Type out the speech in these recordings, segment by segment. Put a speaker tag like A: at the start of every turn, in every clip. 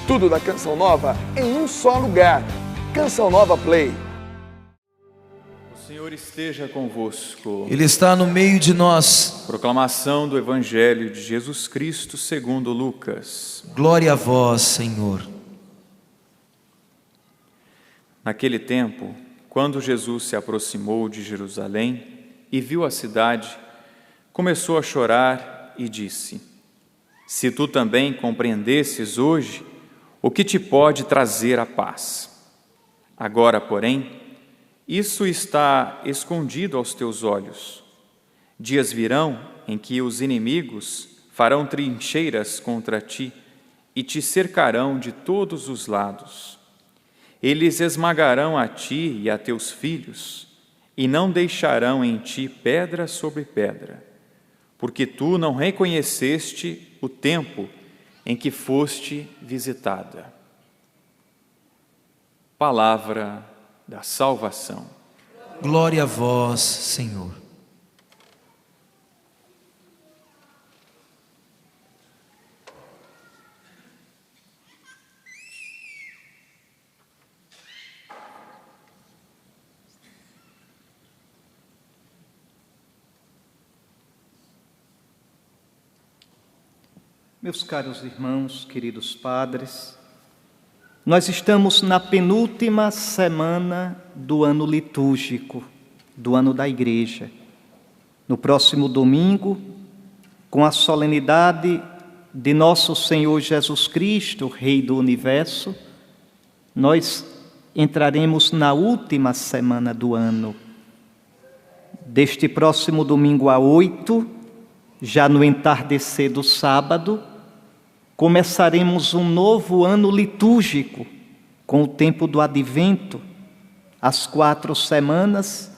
A: Tudo da Canção Nova em um só lugar. Canção Nova Play.
B: O Senhor esteja convosco.
C: Ele está no meio de nós.
B: Proclamação do Evangelho de Jesus Cristo segundo Lucas.
C: Glória a vós, Senhor.
B: Naquele tempo, quando Jesus se aproximou de Jerusalém e viu a cidade, começou a chorar e disse: Se tu também compreendesses hoje o que te pode trazer a paz. Agora, porém, isso está escondido aos teus olhos. Dias virão em que os inimigos farão trincheiras contra ti e te cercarão de todos os lados. Eles esmagarão a ti e a teus filhos e não deixarão em ti pedra sobre pedra, porque tu não reconheceste o tempo em que foste visitada. Palavra da salvação.
C: Glória a vós, Senhor.
D: Meus caros irmãos, queridos padres, nós estamos na penúltima semana do ano litúrgico, do ano da Igreja. No próximo domingo, com a solenidade de nosso Senhor Jesus Cristo, Rei do Universo, nós entraremos na última semana do ano. Deste próximo domingo a 8, já no entardecer do sábado, começaremos um novo ano litúrgico, com o tempo do Advento, as 4 semanas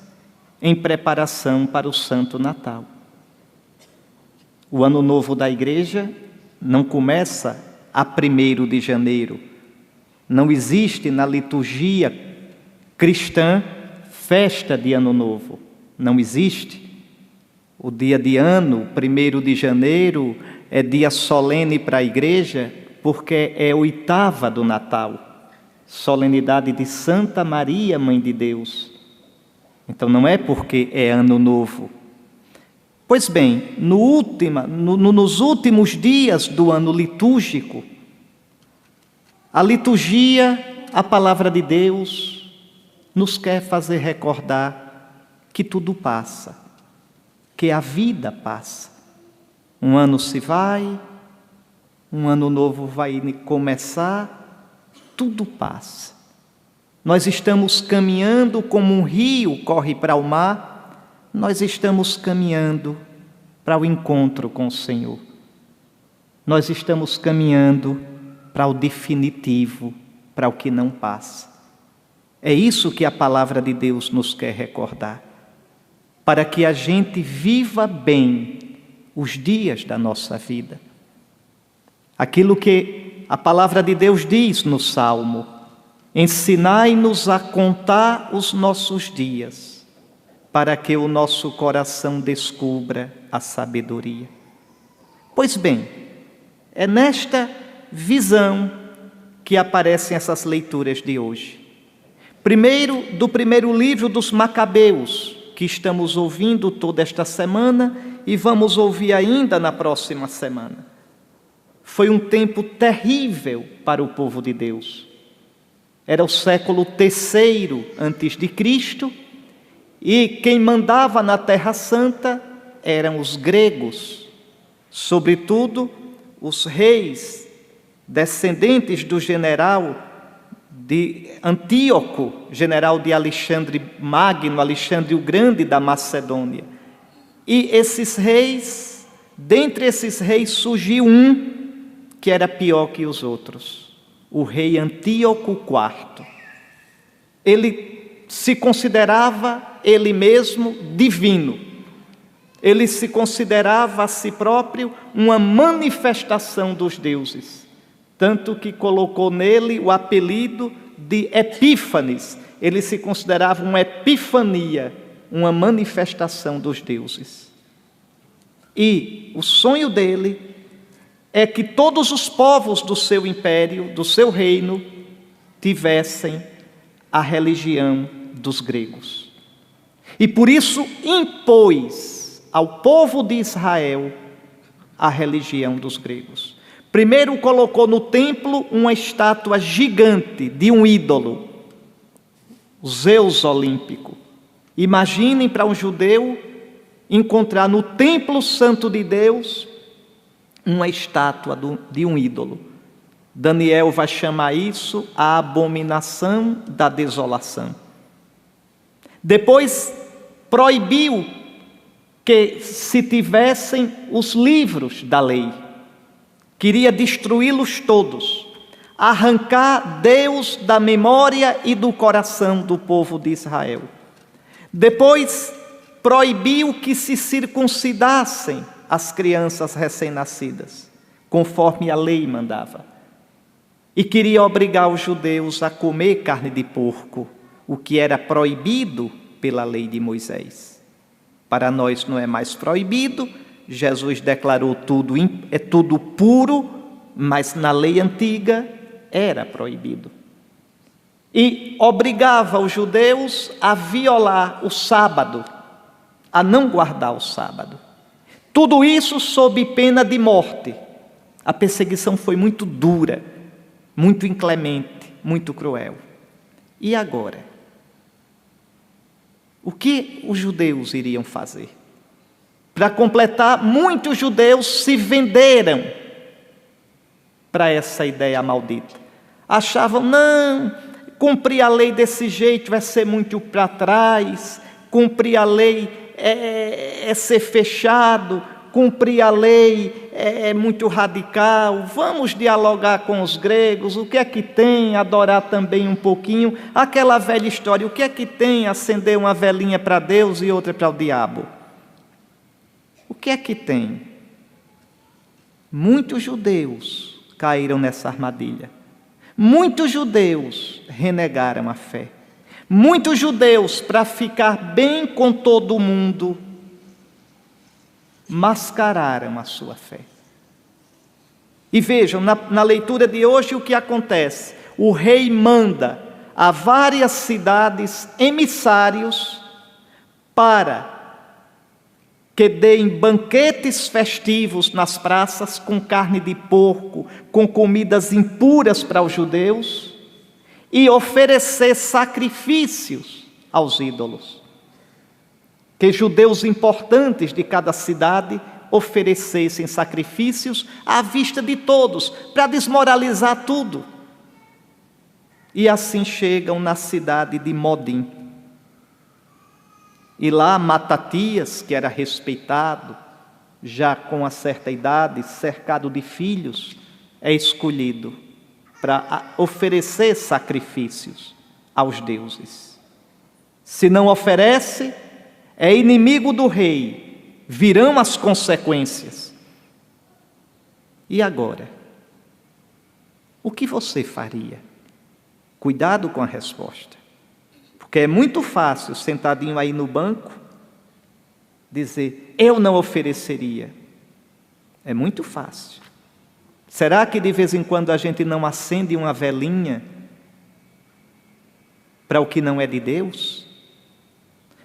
D: em preparação para o Santo Natal. O Ano Novo da Igreja não começa a 1º de janeiro. Não existe na liturgia cristã festa de Ano Novo. Não existe. O dia de ano, 1º de janeiro, é dia solene para a Igreja, porque é 8ª do Natal, solenidade de Santa Maria, Mãe de Deus. Então não é porque é Ano Novo. Pois bem, nos últimos dias do ano litúrgico, a liturgia, a palavra de Deus, nos quer fazer recordar que tudo passa, que a vida passa. Um ano se vai, um ano novo vai começar, tudo passa. Nós estamos caminhando como um rio corre para o mar, nós estamos caminhando para o encontro com o Senhor. Nós estamos caminhando para o definitivo, para o que não passa. É isso que a palavra de Deus nos quer recordar, para que a gente viva bem os dias da nossa vida. Aquilo que a palavra de Deus diz no Salmo: ensinai-nos a contar os nossos dias, para que o nosso coração descubra a sabedoria. Pois bem, é nesta visão que aparecem essas leituras de hoje. Primeiro, do primeiro livro dos Macabeus, que estamos ouvindo toda esta semana e vamos ouvir ainda na próxima semana. Foi um tempo terrível para o povo de Deus. Era o século III a.C. e quem mandava na Terra Santa eram os gregos, sobretudo os reis descendentes do general de Antíoco, general de Alexandre Magno, Alexandre o Grande da Macedônia. E esses reis, dentre esses reis surgiu um que era pior que os outros, o rei Antíoco IV. Ele se considerava ele mesmo divino. Ele se considerava a si próprio uma manifestação dos deuses, tanto que colocou nele o apelido de Epífanes. Ele se considerava uma epifania, uma manifestação dos deuses. E o sonho dele é que todos os povos do seu império, do seu reino, tivessem a religião dos gregos. E por isso impôs ao povo de Israel a religião dos gregos. Primeiro colocou no templo uma estátua gigante de um ídolo, o Zeus olímpico. Imaginem para um judeu encontrar no templo santo de Deus uma estátua de um ídolo. Daniel vai chamar isso a abominação da desolação. Depois proibiu que se tivessem os livros da lei. Queria destruí-los todos, arrancar Deus da memória e do coração do povo de Israel. Depois proibiu que se circuncidassem as crianças recém-nascidas, conforme a lei mandava. E queria obrigar os judeus a comer carne de porco, o que era proibido pela lei de Moisés. Para nós não é mais proibido. Jesus declarou é tudo puro, mas na lei antiga era proibido. E obrigava os judeus a violar o sábado, a não guardar o sábado. Tudo isso sob pena de morte. A perseguição foi muito dura, muito inclemente, muito cruel. E agora? O que os judeus iriam fazer? Para completar, muitos judeus se venderam para essa ideia maldita. Achavam, não, cumprir a lei desse jeito vai ser muito para trás, cumprir a lei é ser fechado, cumprir a lei é muito radical, vamos dialogar com os gregos, o que é que tem adorar também um pouquinho, aquela velha história, o que é que tem acender uma velinha para Deus e outra para o diabo? O que é que tem? Muitos judeus caíram nessa armadilha. Muitos judeus renegaram a fé. Muitos judeus, para ficar bem com todo mundo, mascararam a sua fé. E vejam, na leitura de hoje o que acontece? O rei manda a várias cidades emissários para que deem banquetes festivos nas praças com carne de porco, com comidas impuras para os judeus, e oferecer sacrifícios aos ídolos. Que judeus importantes de cada cidade oferecessem sacrifícios à vista de todos, para desmoralizar tudo. E assim chegam na cidade de Modim. E lá Matatias, que era respeitado, já com uma certa idade, cercado de filhos, é escolhido para oferecer sacrifícios aos deuses. Se não oferece, é inimigo do rei, virão as consequências. E agora? O que você faria? Cuidado com a resposta. Porque é muito fácil, sentadinho aí no banco, dizer, eu não ofereceria. É muito fácil. Será que de vez em quando a gente não acende uma velinha para o que não é de Deus?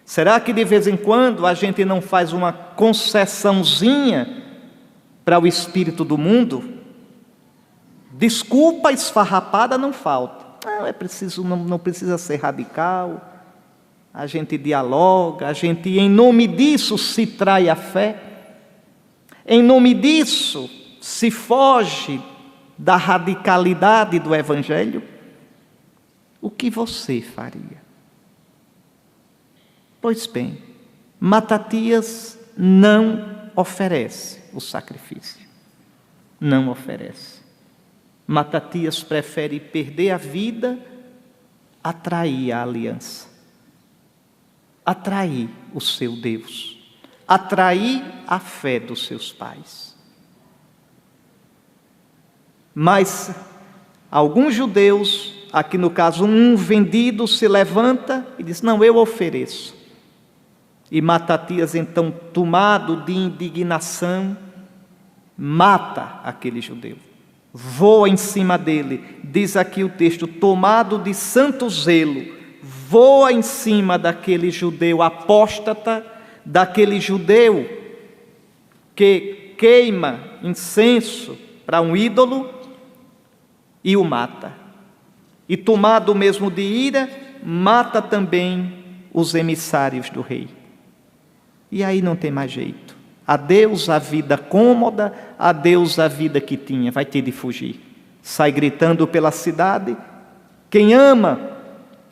D: Será que de vez em quando a gente não faz uma concessãozinha para o espírito do mundo? Desculpa esfarrapada não falta. Não precisa ser radical, a gente dialoga, a gente em nome disso se trai a fé, em nome disso se foge da radicalidade do Evangelho. O que você faria? Pois bem, Matatias não oferece o sacrifício, não oferece. Matatias prefere perder a vida a trair a aliança, a trair o seu Deus, a trair a fé dos seus pais. Mas alguns judeus, aqui no caso um vendido, se levanta e diz, não, eu ofereço. E Matatias, então, tomado de indignação, mata aquele judeu, voa em cima dele. Diz aqui o texto, tomado de santo zelo, voa em cima daquele judeu apóstata, daquele judeu que queima incenso para um ídolo e o mata. E tomado mesmo de ira, mata também os emissários do rei. E aí não tem mais jeito. Adeus a vida cômoda, adeus a vida que tinha, vai ter de fugir. Sai gritando pela cidade. Quem ama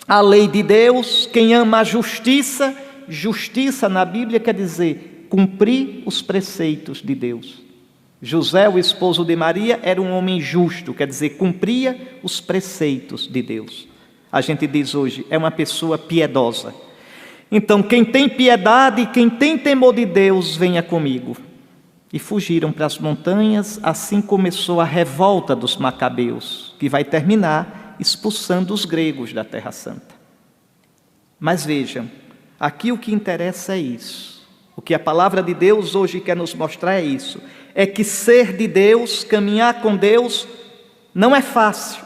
D: a lei de Deus, quem ama a justiça, justiça na Bíblia quer dizer cumprir os preceitos de Deus. José, o esposo de Maria, era um homem justo, quer dizer, cumpria os preceitos de Deus. A gente diz hoje, é uma pessoa piedosa. Então, quem tem piedade, quem tem temor de Deus, venha comigo. E fugiram para as montanhas. Assim começou a revolta dos macabeus, que vai terminar expulsando os gregos da Terra Santa. Mas vejam, aqui o que interessa é isso. O que a palavra de Deus hoje quer nos mostrar é isso. É que ser de Deus, caminhar com Deus, não é fácil.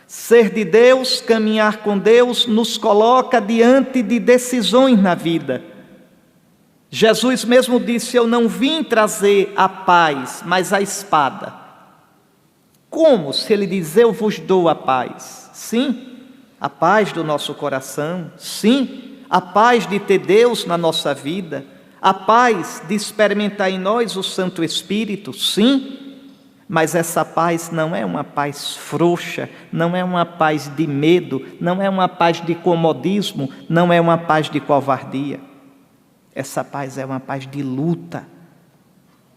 D: Ser de Deus, caminhar com Deus, nos coloca diante de decisões na vida. Jesus mesmo disse, eu não vim trazer a paz, mas a espada. Como? Se ele diz, eu vos dou a paz. Sim, a paz do nosso coração. Sim, a paz de ter Deus na nossa vida. A paz de experimentar em nós o Santo Espírito. Sim, mas essa paz não é uma paz frouxa, não é uma paz de medo, não é uma paz de comodismo, não é uma paz de covardia. Essa paz é uma paz de luta.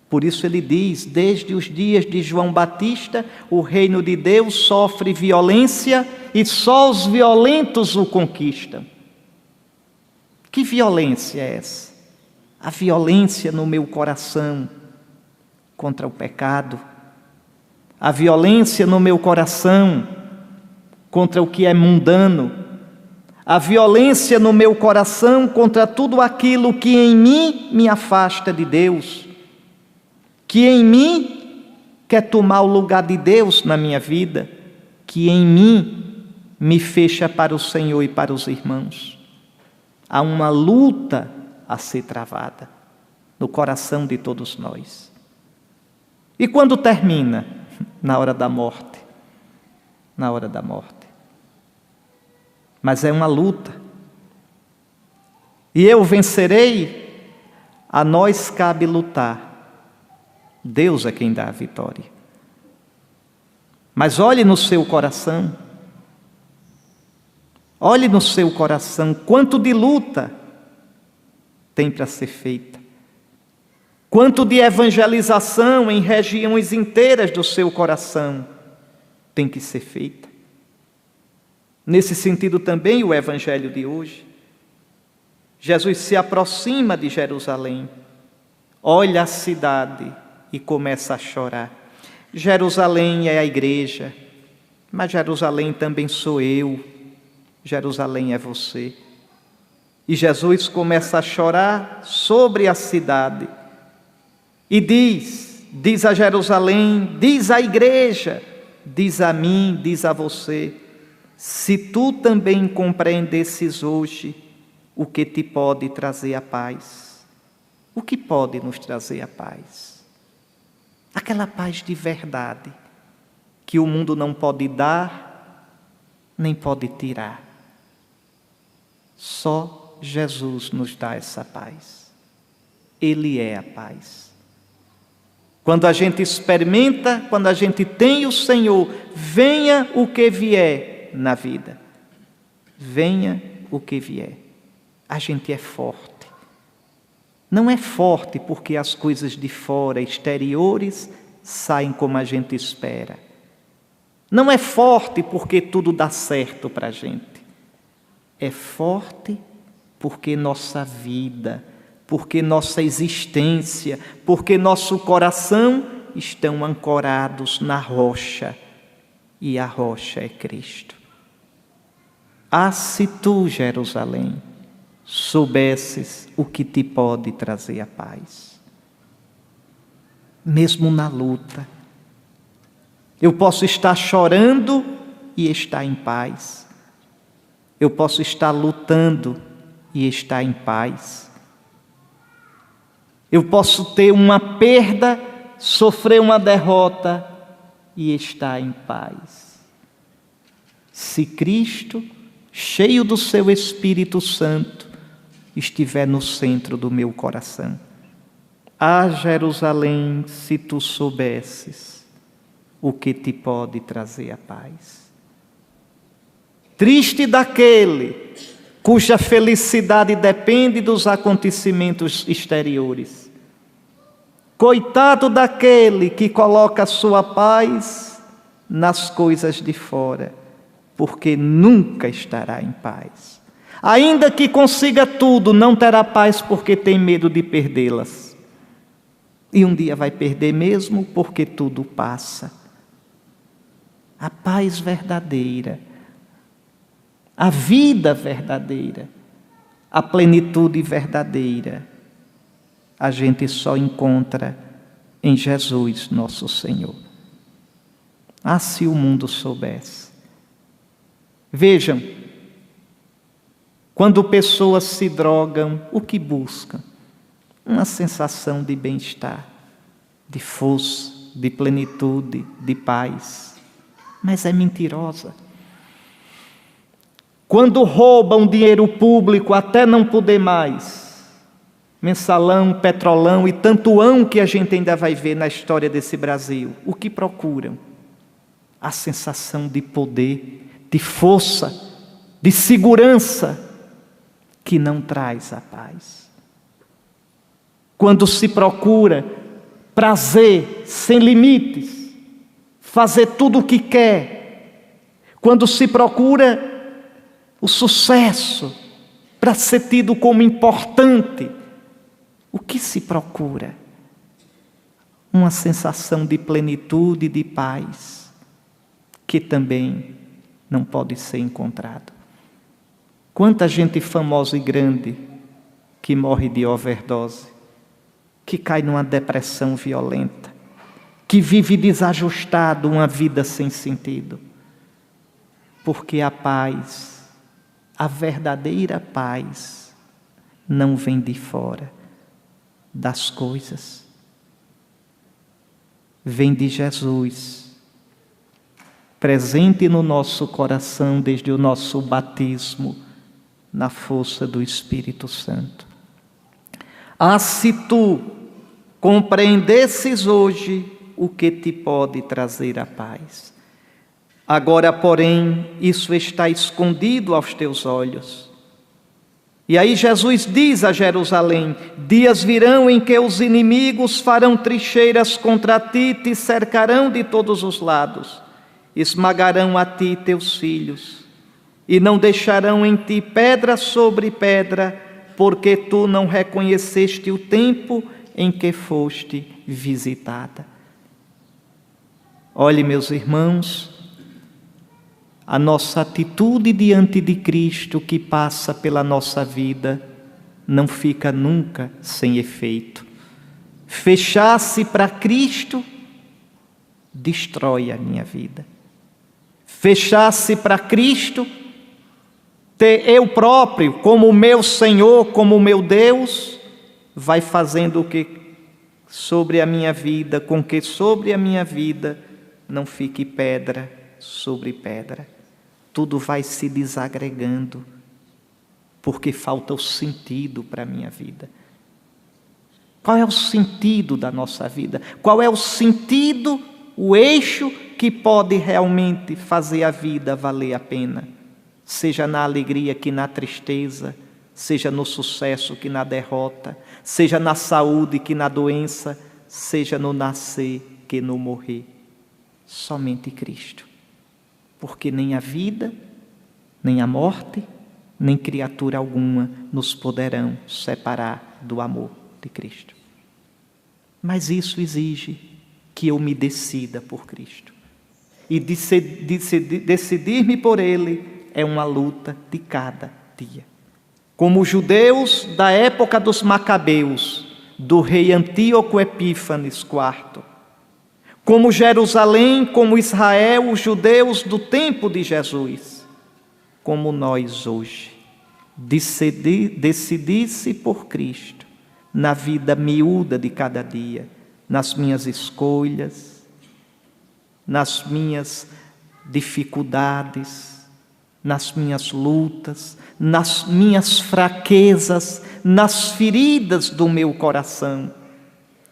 D: Por isso ele diz, desde os dias de João Batista, o reino de Deus sofre violência e só os violentos o conquistam. Que violência é essa? A violência no meu coração contra o pecado, a violência no meu coração contra o que é mundano, a violência no meu coração contra tudo aquilo que em mim me afasta de Deus, que em mim quer tomar o lugar de Deus na minha vida, que em mim me fecha para o Senhor e para os irmãos. Há uma luta a ser travada no coração de todos nós. E quando termina? Na hora da morte. Na hora da morte. Mas é uma luta. E eu vencerei? A nós cabe lutar. Deus é quem dá a vitória. Mas olhe no seu coração. Olhe no seu coração quanto de luta tem para ser feita. Quanto de evangelização em regiões inteiras do seu coração tem que ser feita. Nesse sentido também o evangelho de hoje. Jesus se aproxima de Jerusalém, olha a cidade e começa a chorar. Jerusalém é a igreja, mas Jerusalém também sou eu, Jerusalém é você. E Jesus começa a chorar sobre a cidade e diz a Jerusalém, diz à igreja, diz a mim, diz a você, se tu também compreendesses hoje o que te pode trazer a paz. O que pode nos trazer a paz? Aquela paz de verdade, que o mundo não pode dar, nem pode tirar. Só Jesus nos dá essa paz. Ele é a paz. Quando a gente experimenta, quando a gente tem o Senhor, venha o que vier na vida. Venha o que vier. A gente é forte. Não é forte porque as coisas de fora, exteriores, saem como a gente espera. Não é forte porque tudo dá certo para a gente. É forte porque nossa vida, porque nossa existência, porque nosso coração estão ancorados na rocha, e a rocha é Cristo. Ah, se tu, Jerusalém, soubesses o que te pode trazer a paz. mesmo na luta. Eu posso estar chorando e estar em paz. Eu posso estar lutando e estar em paz. Eu posso ter uma perda, sofrer uma derrota e estar em paz. Se Cristo, cheio do seu Espírito Santo, estiver no centro do meu coração. Ah, Jerusalém, se tu soubesses o que te pode trazer a paz. Triste daquele cuja felicidade depende dos acontecimentos exteriores. Coitado daquele que coloca sua paz nas coisas de fora, porque nunca estará em paz. Ainda que consiga tudo, não terá paz porque tem medo de perdê-las. E um dia vai perder mesmo, porque tudo passa. A paz verdadeira, a vida verdadeira, a plenitude verdadeira, a gente só encontra em Jesus, nosso Senhor. Ah, se o mundo soubesse. Vejam, quando pessoas se drogam, o que buscam? Uma sensação de bem-estar, de força, de plenitude, de paz. Mas é mentirosa. Quando roubam dinheiro público até não poder mais, mensalão, petrolão e tantoão que a gente ainda vai ver na história desse Brasil, o que procuram? A sensação de poder, de força, de segurança, que não traz a paz. Quando se procura prazer sem limites, fazer tudo o que quer, quando se procura o sucesso para ser tido como importante, o que se procura? Uma sensação de plenitude e de paz, que também não pode ser encontrado. Quanta gente famosa e grande que morre de overdose, que cai numa depressão violenta, que vive desajustado, uma vida sem sentido. Porque a paz, a verdadeira paz, não vem de fora das coisas. Vem de Jesus, presente no nosso coração desde o nosso batismo, na força do Espírito Santo. Ah, se tu compreendesses hoje o que te pode trazer a paz. Agora, porém, isso está escondido aos teus olhos. E aí Jesus diz a Jerusalém: dias virão em que os inimigos farão trincheiras contra ti, te cercarão de todos os lados, esmagarão a ti teus filhos, e não deixarão em ti pedra sobre pedra, porque tu não reconheceste o tempo em que foste visitada. Olhe, meus irmãos, a nossa atitude diante de Cristo que passa pela nossa vida não fica nunca sem efeito. Fechar-se para Cristo destrói a minha vida. Fechar-se para Cristo, ter eu próprio como o meu Senhor, como o meu Deus, vai fazendo o que sobre a minha vida, com que sobre a minha vida não fique pedra sobre pedra. Tudo vai se desagregando, porque falta o sentido para a minha vida. Qual é o sentido da nossa vida? Qual é o sentido, o eixo que pode realmente fazer a vida valer a pena? Seja na alegria que na tristeza, seja no sucesso que na derrota, seja na saúde que na doença, seja no nascer que no morrer. Somente Cristo. Porque nem a vida, nem a morte, nem criatura alguma nos poderão separar do amor de Cristo. Mas isso exige que eu me decida por Cristo. E decidir-me por Ele é uma luta de cada dia. Como os judeus da época dos Macabeus, do rei Antíoco Epífanes IV. Como Jerusalém, como Israel, os judeus do tempo de Jesus, como nós hoje, decidisse por Cristo, na vida miúda de cada dia, nas minhas escolhas, nas minhas dificuldades, nas minhas lutas, nas minhas fraquezas, nas feridas do meu coração,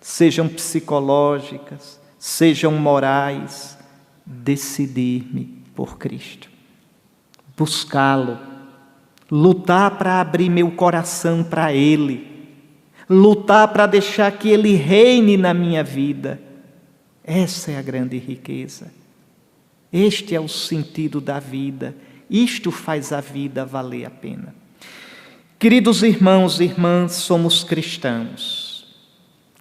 D: sejam psicológicas, sejam morais, decidir-me por Cristo, buscá-lo, lutar para abrir meu coração para Ele, lutar para deixar que Ele reine na minha vida. Essa é a grande riqueza. Este é o sentido da vida. Isto faz a vida valer a pena. Queridos irmãos e irmãs, somos cristãos.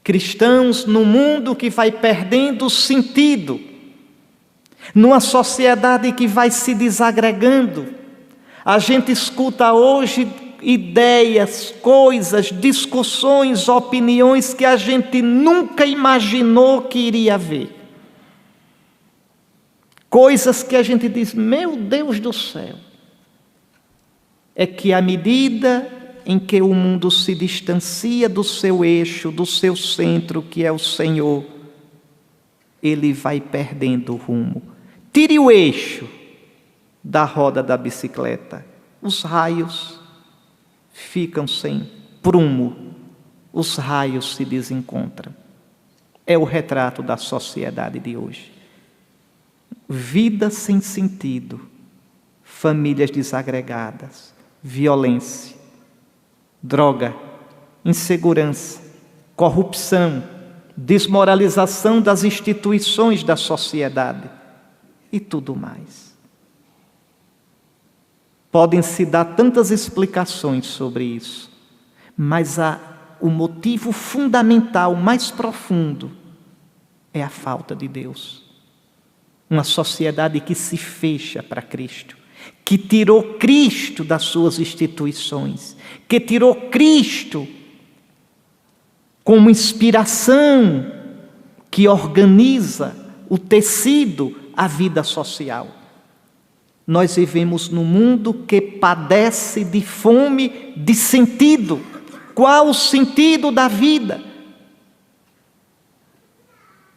D: Cristãos no mundo que vai perdendo sentido, numa sociedade que vai se desagregando. A gente escuta hoje ideias, coisas, discussões, opiniões que a gente nunca imaginou que iria ver. Coisas que a gente diz, meu Deus do céu. É que à medida em que o mundo se distancia do seu eixo, do seu centro, que é o Senhor, ele vai perdendo o rumo. Tire o eixo da roda da bicicleta, os raios ficam sem prumo, os raios se desencontram. É o retrato da sociedade de hoje. Vida sem sentido, famílias desagregadas, violência, droga, insegurança, corrupção, desmoralização das instituições da sociedade e tudo mais. Podem-se dar tantas explicações sobre isso, mas o motivo fundamental, mais profundo, é a falta de Deus. Uma sociedade que se fecha para Cristo, que tirou Cristo das suas instituições, que tirou Cristo como inspiração que organiza o tecido, a vida social. Nós vivemos num mundo que padece de fome de sentido. Qual o sentido da vida?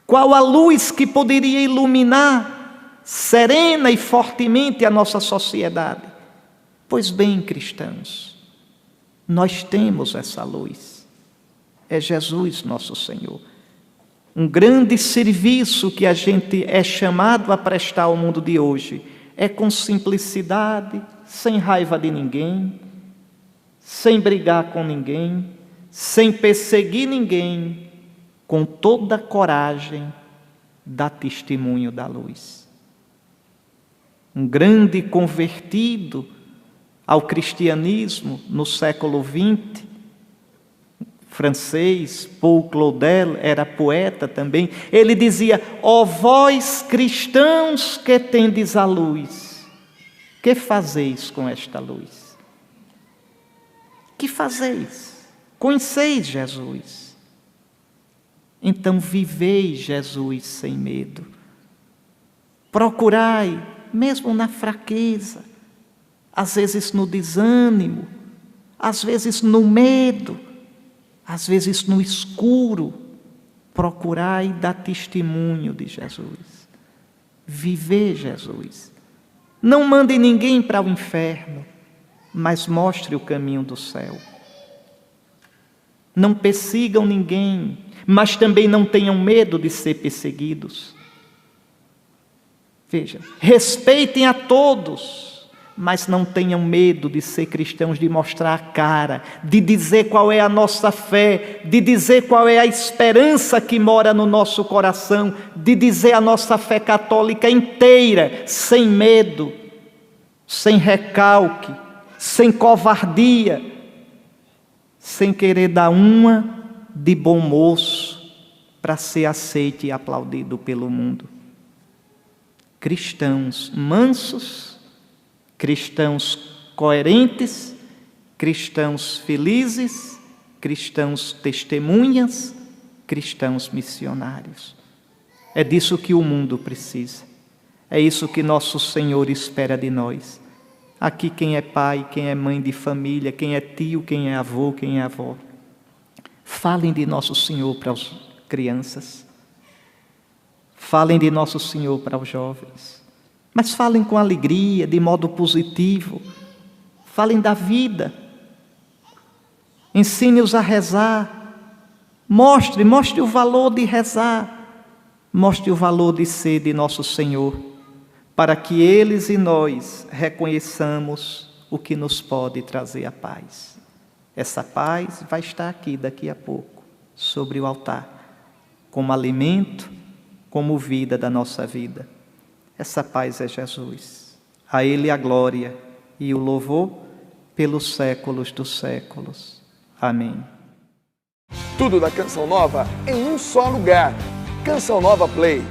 D: Qual a luz que poderia iluminar serena e fortemente a nossa sociedade? Pois bem, cristãos, nós temos essa luz. É Jesus nosso Senhor. Um grande serviço que a gente é chamado a prestar ao mundo de hoje é com simplicidade, sem raiva de ninguém, sem brigar com ninguém, sem perseguir ninguém, com toda a coragem, dar testemunho da luz. Um grande convertido ao cristianismo no século XX, francês, Paul Claudel, era poeta também, ele dizia, ó vós cristãos que tendes a luz, que fazeis com esta luz? Que fazeis? Conheceis Jesus? Então vivei Jesus sem medo. Procurai, mesmo na fraqueza, às vezes no desânimo, às vezes no medo, às vezes no escuro, procurai dar testemunho de Jesus. Viver Jesus. Não mande ninguém para o inferno, mas mostre o caminho do céu. Não persigam ninguém, mas também não tenham medo de ser perseguidos. Veja, respeitem a todos, mas não tenham medo de ser cristãos, de mostrar a cara, de dizer qual é a nossa fé, de dizer qual é a esperança que mora no nosso coração, de dizer a nossa fé católica inteira, sem medo, sem recalque, sem covardia, sem querer dar uma de bom moço para ser aceito e aplaudido pelo mundo. Cristãos mansos, cristãos coerentes, cristãos felizes, cristãos testemunhas, cristãos missionários. É disso que o mundo precisa. É isso que nosso Senhor espera de nós. Aqui quem é pai, quem é mãe de família, quem é tio, quem é avô, quem é avó. Falem de nosso Senhor para as crianças. Falem de nosso Senhor para os jovens. Mas falem com alegria, de modo positivo. Falem da vida. Ensine-os a rezar. Mostre o valor de rezar. Mostre o valor de ser de nosso Senhor, para que eles e nós reconheçamos o que nos pode trazer a paz. Essa paz vai estar aqui daqui a pouco, sobre o altar, como alimento, como vida da nossa vida. Essa paz é Jesus. A Ele a glória e o louvor pelos séculos dos séculos. Amém.
A: Tudo da Canção Nova em um só lugar. Canção Nova Play.